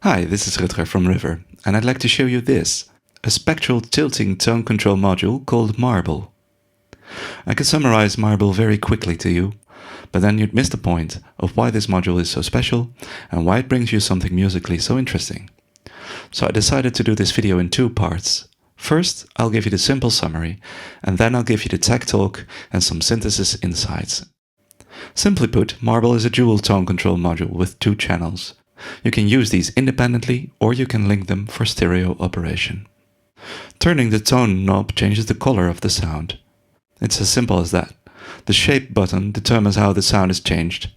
Hi, this is Rutger from River, and I'd like to show you this, a spectral tilting tone control module called Marble. I could summarize Marble very quickly to you, but then you'd miss the point of why this module is so special and why it brings you something musically so interesting. So I decided to do this video in two parts. First, I'll give you the simple summary, and then I'll give you the tech talk and some synthesis insights. Simply put, Marble is a dual tone control module with two channels. You can use these independently, or you can link them for stereo operation. Turning the tone knob changes the color of the sound. It's as simple as that. The shape button determines how the sound is changed.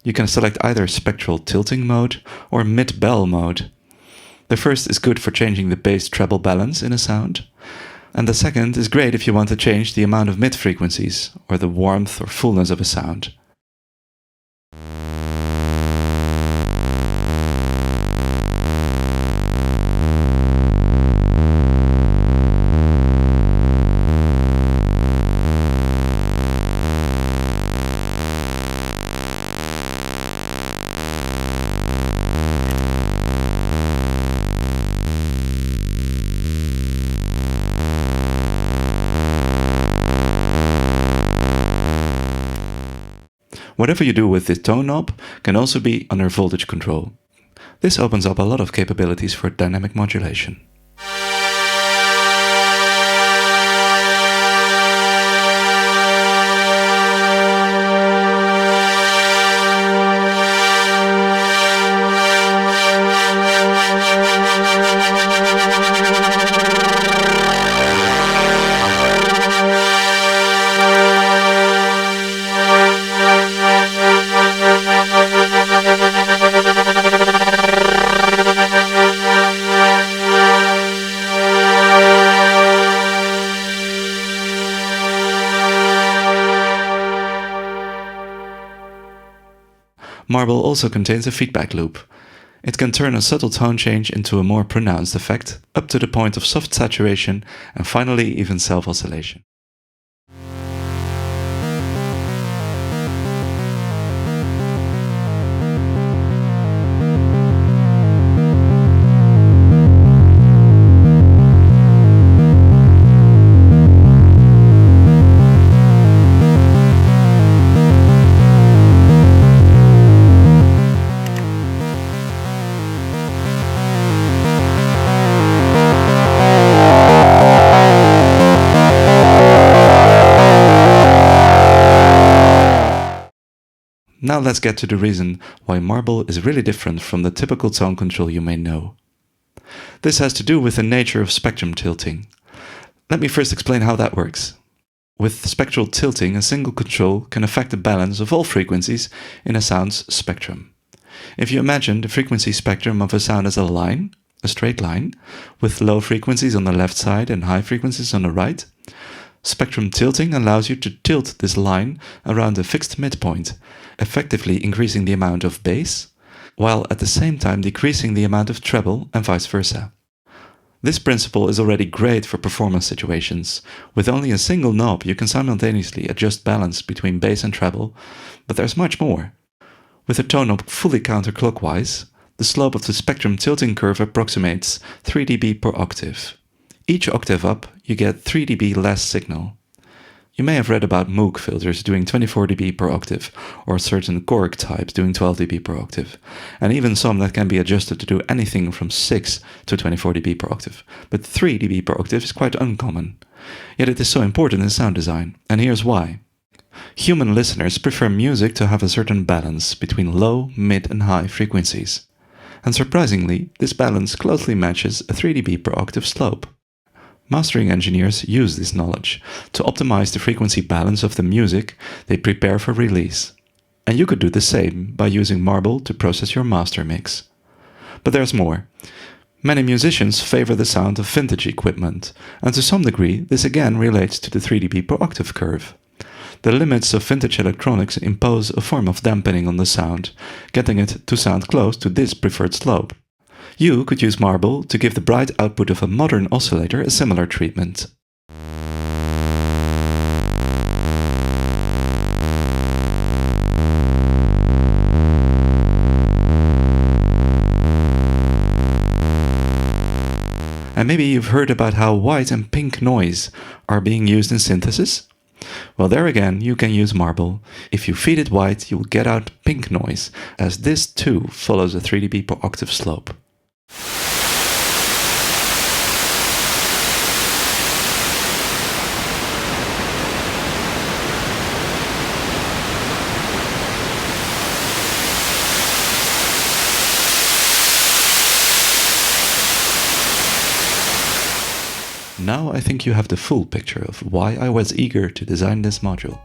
You can select either spectral tilting mode or mid-bell mode. The first is good for changing the bass-treble balance in a sound, and the second is great if you want to change the amount of mid-frequencies or the warmth or fullness of a sound. Whatever you do with this tone knob can also be under voltage control. This opens up a lot of capabilities for dynamic modulation. Marble also contains a feedback loop. It can turn a subtle tone change into a more pronounced effect, up to the point of soft saturation and finally even self-oscillation. Now let's get to the reason why Marble is really different from the typical tone control you may know. This has to do with the nature of spectrum tilting. Let me first explain how that works. With spectral tilting, a single control can affect the balance of all frequencies in a sound's spectrum. If you imagine the frequency spectrum of a sound as a line, a straight line, with low frequencies on the left side and high frequencies on the right, spectrum tilting allows you to tilt this line around a fixed midpoint, effectively increasing the amount of bass, while at the same time decreasing the amount of treble and vice versa. This principle is already great for performance situations. With only a single knob you can simultaneously adjust balance between bass and treble, but there's much more. With a tone knob fully counterclockwise, the slope of the spectrum tilting curve approximates 3 dB per octave. Each octave up, you get 3 dB less signal. You may have read about Moog filters doing 24 dB per octave, or certain Korg types doing 12 dB per octave, and even some that can be adjusted to do anything from 6 to 24 dB per octave. But 3 dB per octave is quite uncommon. Yet it is so important in sound design, and here's why. Human listeners prefer music to have a certain balance between low, mid and high frequencies. And surprisingly, this balance closely matches a 3 dB per octave slope. Mastering engineers use this knowledge to optimize the frequency balance of the music they prepare for release. And you could do the same by using Marble to process your master mix. But there's more. Many musicians favor the sound of vintage equipment, and to some degree this again relates to the 3 dB per octave curve. The limits of vintage electronics impose a form of dampening on the sound, getting it to sound close to this preferred slope. You could use Marble to give the bright output of a modern oscillator a similar treatment. maybe you've heard about how white and pink noise are being used in synthesis? Well, there again, you can use Marble. If you feed it white, you will get out pink noise, as this too follows a 3 dB per octave slope. Now I think you have the full picture of why I was eager to design this module.